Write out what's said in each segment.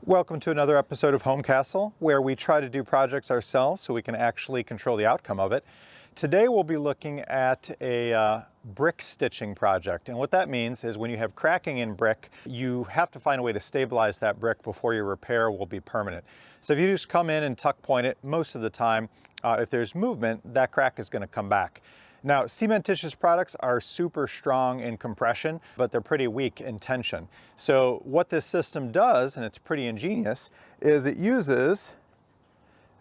Welcome to another episode of Home Castle, where we try to do projects ourselves so we can actually control the outcome of it. Today we'll be looking at a brick stitching project, and what that means is when you have cracking in brick, you have to find a way to stabilize that brick before your repair will be permanent. So if you just come in and tuck point it, most of the time, if there's movement, that crack is going to come back. Now, cementitious products are super strong in compression, but they're pretty weak in tension. So what this system does, and it's pretty ingenious, is it uses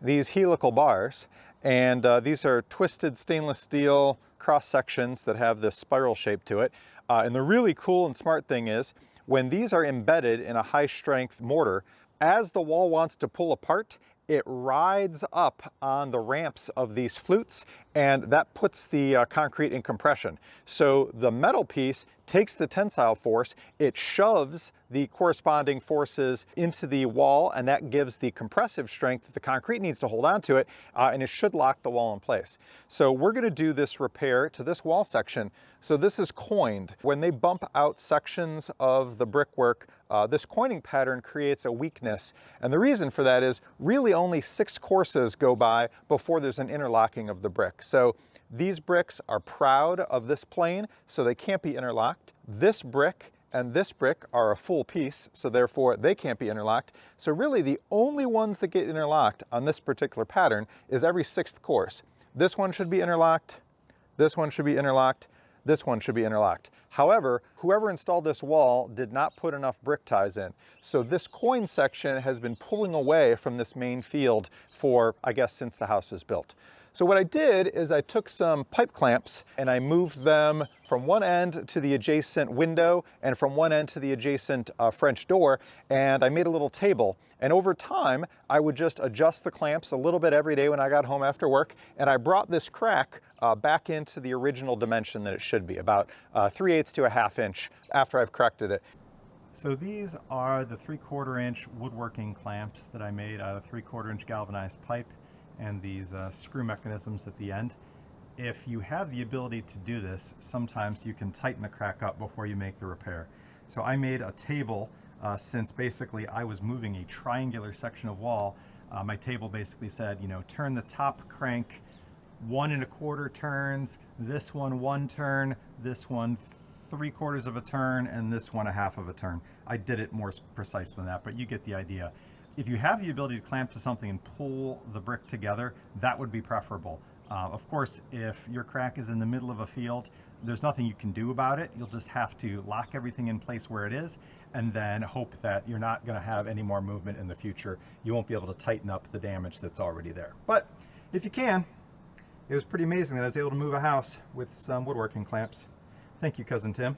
these helical bars, and these are twisted stainless steel cross sections that have this spiral shape to it. And the really cool and smart thing is, when these are embedded in a high strength mortar, as the wall wants to pull apart, it rides up on the ramps of these flutes, and that puts the concrete in compression. So the metal piece takes the tensile force, it shoves the corresponding forces into the wall, and that gives the compressive strength that the concrete needs to hold on to it, and it should lock the wall in place. So we're gonna do this repair to this wall section. So this is quoined. When they bump out sections of the brickwork, this quoining pattern creates a weakness. And the reason for that is really only 6 courses go by before there's an interlocking of the brick. So these bricks are proud of this plane, so they can't be interlocked. This brick and this brick are a full piece, so therefore they can't be interlocked. So really the only ones that get interlocked on this particular pattern is every 6th course. This one should be interlocked, this one should be interlocked, this one should be interlocked. However, whoever installed this wall did not put enough brick ties in. So this quoin section has been pulling away from this main field for, I guess, since the house was built. So what I did is I took some pipe clamps and I moved them from one end to the adjacent window and from one end to the adjacent French door, and I made a little table. And over time, I would just adjust the clamps a little bit every day when I got home after work, and I brought this crack back into the original dimension that it should be, about 3/8 to a 1/2 inch after I've corrected it. So these are the 3/4 inch woodworking clamps that I made out of 3/4 inch galvanized pipe and these screw mechanisms at the end. If you have the ability to do this, sometimes you can tighten the crack up before you make the repair. So I made a table since basically I was moving a triangular section of wall. My table basically said, you know, turn the top crank 1 1/4 turns, this one 1 turn, this one 3/4 of a turn, and this one 1/2 of a turn. I did it more precise than that, but you get the idea. If you have the ability to clamp to something and pull the brick together, that would be preferable. Of course, if your crack is in the middle of a field, there's nothing you can do about it. You'll just have to lock everything in place where it is and then hope that you're not going to have any more movement in the future. You won't be able to tighten up the damage that's already there. But if you can, it was pretty amazing that I was able to move a house with some woodworking clamps. Thank you, Cousin Tim.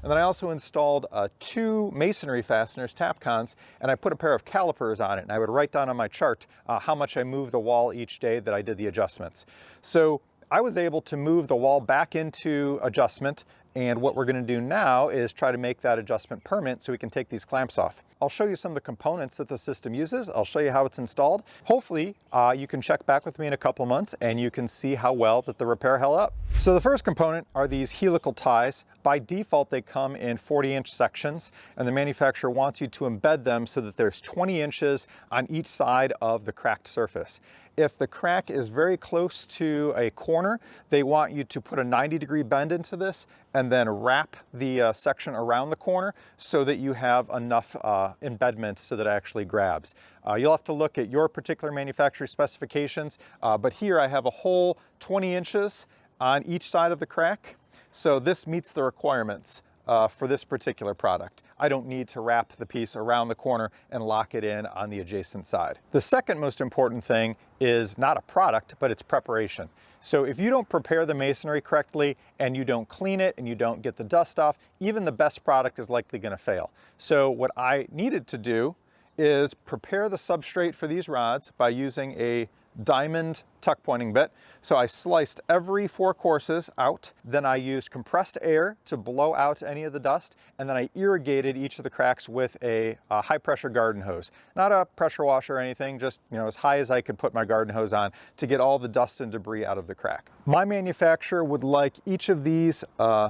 And then I also installed 2 masonry fasteners, Tapcons, and I put a pair of calipers on it, and I would write down on my chart how much I moved the wall each day that I did the adjustments. So I was able to move the wall back into adjustment, and what we're going to do now is try to make that adjustment permanent so we can take these clamps off. I'll show you some of the components that the system uses. I'll show you how it's installed. Hopefully you can check back with me in a couple of months and you can see how well that the repair held up. So the first component are these helical ties. By default, they come in 40-inch sections, and the manufacturer wants you to embed them so that there's 20 inches on each side of the cracked surface. If the crack is very close to a corner, they want you to put a 90-degree bend into this and then wrap the section around the corner so that you have enough embedment so that it actually grabs. You'll have to look at your particular manufacturer's specifications, but here I have a whole 20 inches on each side of the crack. So this meets the requirements for this particular product. I don't need to wrap the piece around the corner and lock it in on the adjacent side. The second most important thing is not a product, but it's preparation. So if you don't prepare the masonry correctly and you don't clean it and you don't get the dust off, even the best product is likely going to fail. So what I needed to do is prepare the substrate for these rods by using a diamond tuck pointing bit. So I sliced every 4 courses out. Then I used compressed air to blow out any of the dust. And then I irrigated each of the cracks with a high pressure garden hose. Not a pressure washer or anything, just as high as I could put my garden hose on to get all the dust and debris out of the crack. My manufacturer would like each of these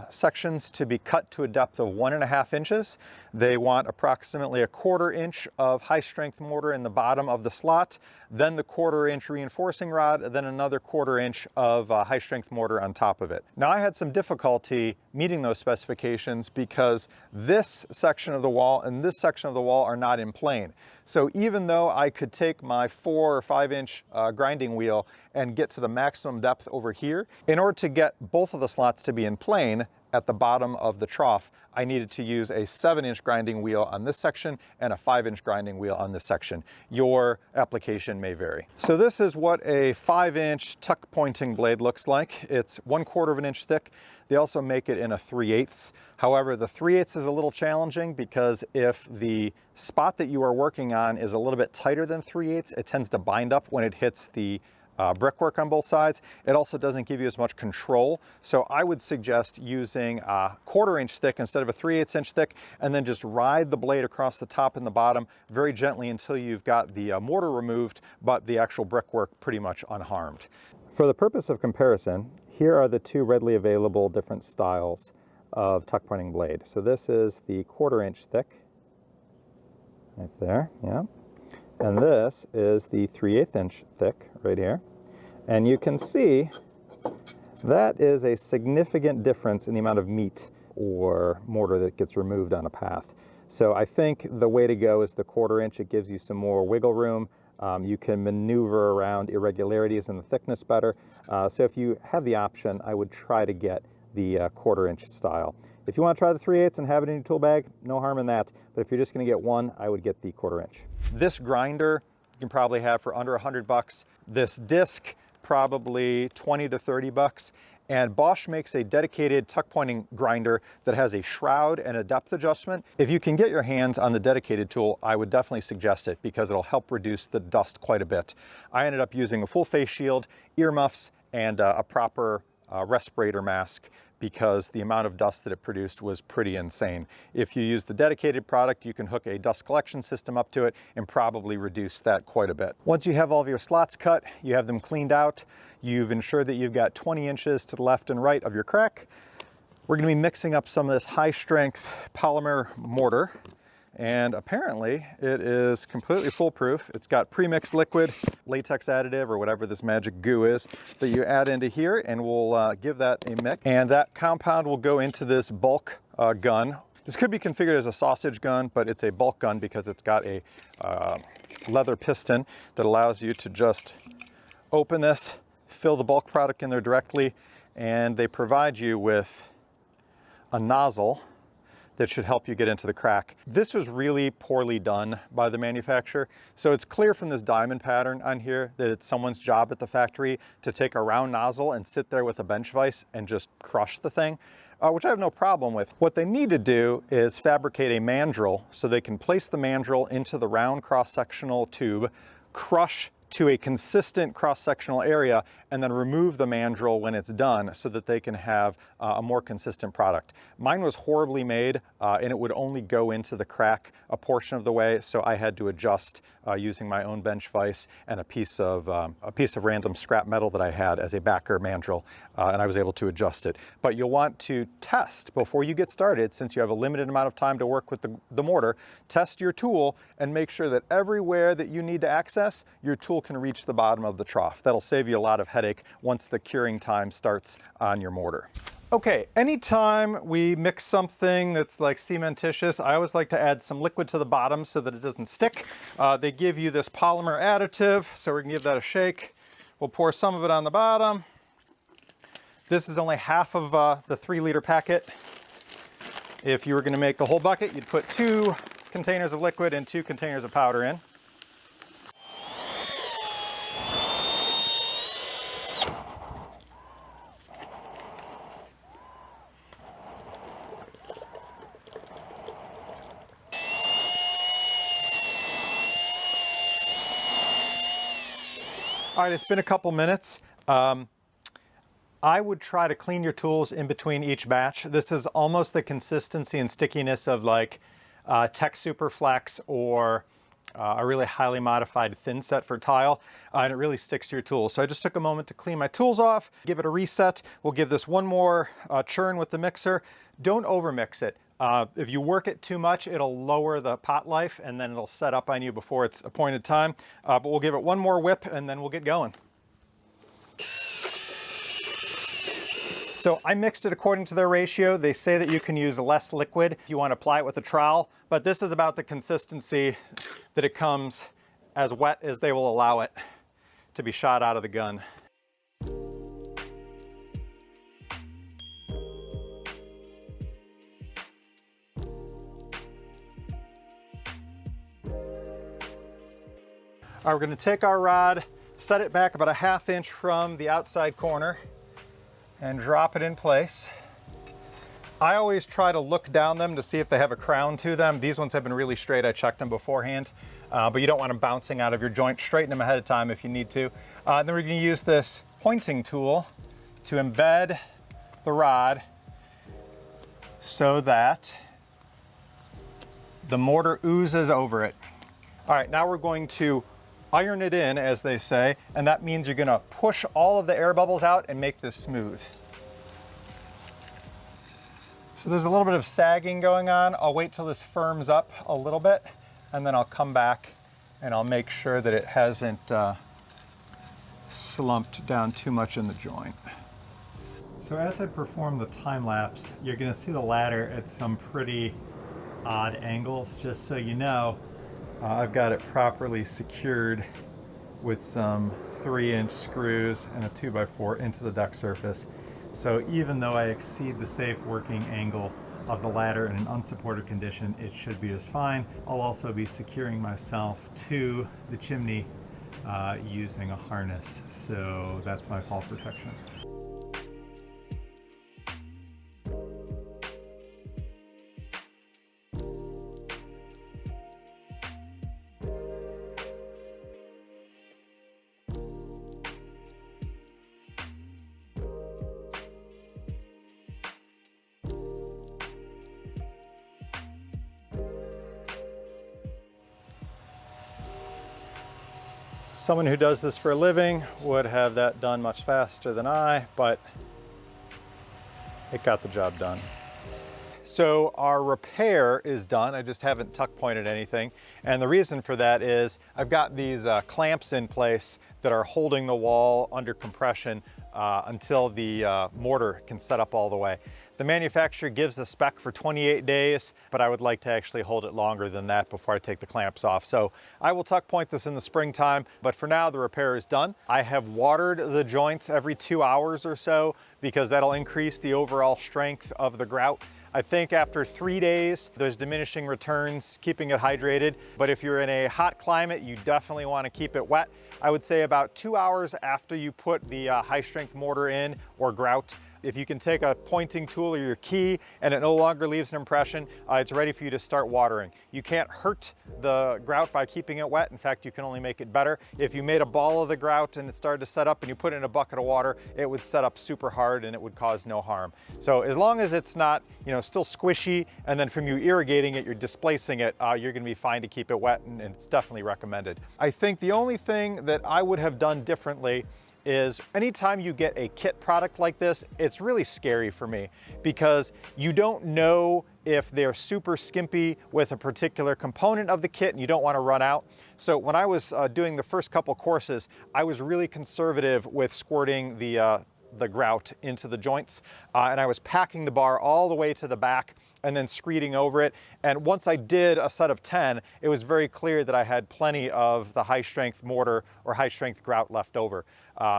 sections to be cut to a depth of 1.5 inches. They want approximately 1/4 inch of high strength mortar in the bottom of the slot, then the 1/4 inch reinforcing rod, then another 1/4 inch of high strength mortar on top of it. Now I had some difficulty meeting those specifications because this section of the wall and this section of the wall are not in plane. So even though I could take my 4 or 5 inch grinding wheel and get to the maximum depth over here, in order to get both of the slots to be in plane at the bottom of the trough, I needed to use a 7-inch grinding wheel on this section and a 5-inch grinding wheel on this section. Your application may vary. So this is what a 5-inch tuck pointing blade looks like. It's 1/4 of an inch thick. They also make it in a 3/8. However, the 3/8 is a little challenging because if the spot that you are working on is a little bit tighter than 3/8, it tends to bind up when it hits the brickwork on both sides. It also doesn't give you as much control. So I would suggest using a 1/4 inch thick instead of a 3/8 inch thick, and then just ride the blade across the top and the bottom very gently until you've got the mortar removed, but the actual brickwork pretty much unharmed. For the purpose of comparison, here are the 2 readily available different styles of tuck pointing blade. So this is the 1/4 inch thick, right there, yeah. And this is the 3/8 inch thick right here. And you can see that is a significant difference in the amount of meat or mortar that gets removed on a path. So I think the way to go is the 1/4 inch. It gives you some more wiggle room. You can maneuver around irregularities in the thickness better. So if you have the option, I would try to get the 1/4 inch style. If you want to try the 3/8 and have it in your tool bag, no harm in that. But if you're just going to get one, I would get the 1/4 inch. This grinder you can probably have for under $100. This disc, probably 20 to 30 bucks. And Bosch makes a dedicated tuck pointing grinder that has a shroud and a depth adjustment. If you can get your hands on the dedicated tool, I would definitely suggest it because it'll help reduce the dust quite a bit. I ended up using a full face shield, earmuffs, and a proper respirator mask because the amount of dust that it produced was pretty insane. If you use the dedicated product, you can hook a dust collection system up to it and probably reduce that quite a bit. Once you have all of your slots cut, you have them cleaned out, you've ensured that you've got 20 inches to the left and right of your crack. We're going to be mixing up some of this high strength polymer mortar. And apparently it is completely foolproof. It's got pre-mixed liquid, latex additive, or whatever this magic goo is that you add into here, and we'll give that a mix. And that compound will go into this bulk gun. This could be configured as a sausage gun, but it's a bulk gun because it's got a leather piston that allows you to just open this, fill the bulk product in there directly, and they provide you with a nozzle that should help you get into the crack. This was really poorly done by the manufacturer. So it's clear from this diamond pattern on here that it's someone's job at the factory to take a round nozzle and sit there with a bench vise and just crush the thing, which I have no problem with. What they need to do is fabricate a mandrel so they can place the mandrel into the round cross-sectional tube, crush to a consistent cross-sectional area, and then remove the mandrel when it's done so that they can have a more consistent product. Mine was horribly made and it would only go into the crack a portion of the way, so I had to adjust using my own bench vise and a piece of random scrap metal that I had as a backer mandrel, and I was able to adjust it. But you'll want to test before you get started, since you have a limited amount of time to work with the mortar. Test your tool and make sure that everywhere that you need to access, your tool can reach the bottom of the trough. That'll save you a lot of headache once the curing time starts on your mortar. Okay, anytime we mix something that's like cementitious, I always like to add some liquid to the bottom so that it doesn't stick. They give you this polymer additive, so we're gonna give that a shake. We'll pour some of it on the bottom. This is only half of the 3-liter packet. If you were gonna make the whole bucket, you'd put 2 containers of liquid and 2 containers of powder in. All right, it's been a couple minutes. I would try to clean your tools in between each batch. This is almost the consistency and stickiness of like Tech Superflex or a really highly modified thin set for tile, and it really sticks to your tools. So I just took a moment to clean my tools off, give it a reset. We'll give this one more churn with the mixer. Don't overmix it. If you work it too much, it'll lower the pot life and then it'll set up on you before it's appointed time. But we'll give it one more whip and then we'll get going. So I mixed it according to their ratio. They say that you can use less liquid if you want to apply it with a trowel, but this is about the consistency that it comes as wet as they will allow it to be shot out of the gun. All right, we're going to take our rod, set it back about a ½ inch from the outside corner, and drop it in place. I always try to look down them to see if they have a crown to them. These ones have been really straight. I checked them beforehand, but you don't want them bouncing out of your joint. Straighten them ahead of time if you need to. Then we're going to use this pointing tool to embed the rod so that the mortar oozes over it. All right, now we're going to iron it in, as they say, and that means you're gonna push all of the air bubbles out and make this smooth. So there's a little bit of sagging going on. I'll wait till this firms up a little bit, and then I'll come back and I'll make sure that it hasn't slumped down too much in the joint. So as I perform the time lapse, you're gonna see the ladder at some pretty odd angles. Just so you know, I've got it properly secured with some 3-inch screws and a 2x4 into the deck surface. So even though I exceed the safe working angle of the ladder in an unsupported condition, it should be just fine. I'll also be securing myself to the chimney using a harness. So that's my fall protection. Someone who does this for a living would have that done much faster than I, but it got the job done. So our repair is done. I just haven't tuck pointed anything. And the reason for that is I've got these clamps in place that are holding the wall under compression until the mortar can set up all the way. The manufacturer gives a spec for 28 days, but I would like to actually hold it longer than that before I take the clamps off. So I will tuck point this in the springtime, but for now the repair is done. I have watered the joints every 2 hours or so because that'll increase the overall strength of the grout. I think after 3 days, there's diminishing returns, keeping it hydrated. But if you're in a hot climate, you definitely want to keep it wet. I would say about 2 hours after you put the high strength mortar in or grout. If you can take a pointing tool or your key and it no longer leaves an impression, it's ready for you to start watering. You can't hurt the grout by keeping it wet. In fact, you can only make it better. If you made a ball of the grout and it started to set up and you put it in a bucket of water, it would set up super hard and it would cause no harm. So as long as it's not, still squishy, and then from you irrigating it, you're displacing it, you're gonna be fine to keep it wet, and it's definitely recommended. I think the only thing that I would have done differently is anytime you get a kit product like this, it's really scary for me because you don't know if they're super skimpy with a particular component of the kit and you don't want to run out. So when I was doing the first couple courses, I was really conservative with squirting the grout into the joints, and I was packing the bar all the way to the back and then screeding over it. And once I did a set of 10, it was very clear that I had plenty of the high strength mortar or high strength grout left over.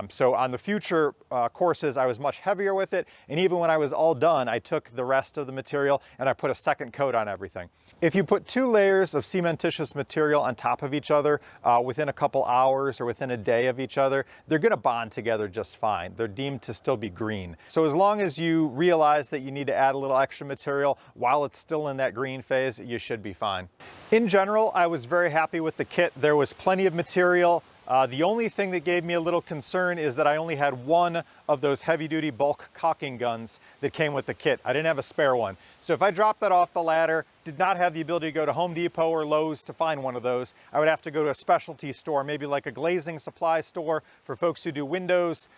So on the future courses, I was much heavier with it. And even when I was all done, I took the rest of the material and I put a second coat on everything. If you put 2 layers of cementitious material on top of each other within a couple hours or within a day of each other, they're gonna bond together just fine. They're deemed to still be green. So as long as you realize that you need to add a little extra material while it's still in that green phase, you should be fine. In general, I was very happy with the kit. There was plenty of material The only thing that gave me a little concern is that I only had one of those heavy-duty bulk caulking guns that came with the kit. I didn't have a spare one. So if I dropped that off the ladder, did not have the ability to go to Home Depot or Lowe's to find one of those, I would have to go to a specialty store, maybe like a glazing supply store for folks who do windows.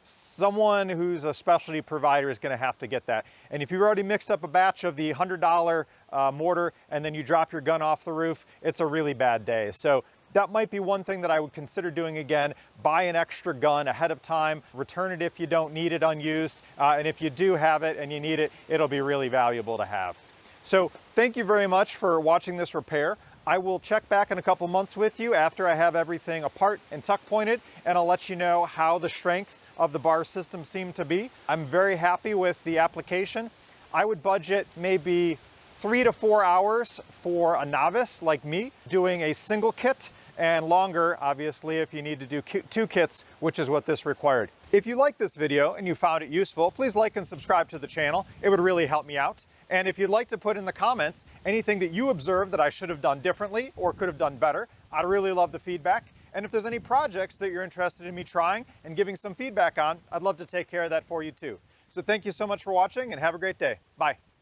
Someone who's a specialty provider is going to have to get that. And if you've already mixed up a batch of the $100 mortar and then you drop your gun off the roof, it's a really bad day. So that might be one thing that I would consider doing again. Buy an extra gun ahead of time, return it if you don't need it unused, and if you do have it and you need it, it'll be really valuable to have. So thank you very much for watching this repair. I will check back in a couple months with you after I have everything apart and tuck pointed, and I'll let you know how the strength of the bar system seemed to be. I'm very happy with the application. I would budget maybe 3 to 4 hours for a novice like me doing a single kit, and longer, obviously, if you need to do 2 kits, which is what this required. If you like this video and you found it useful, please like and subscribe to the channel. It would really help me out. And if you'd like to put in the comments anything that you observed that I should have done differently or could have done better, I'd really love the feedback. And if there's any projects that you're interested in me trying and giving some feedback on, I'd love to take care of that for you too. So thank you so much for watching and have a great day. Bye.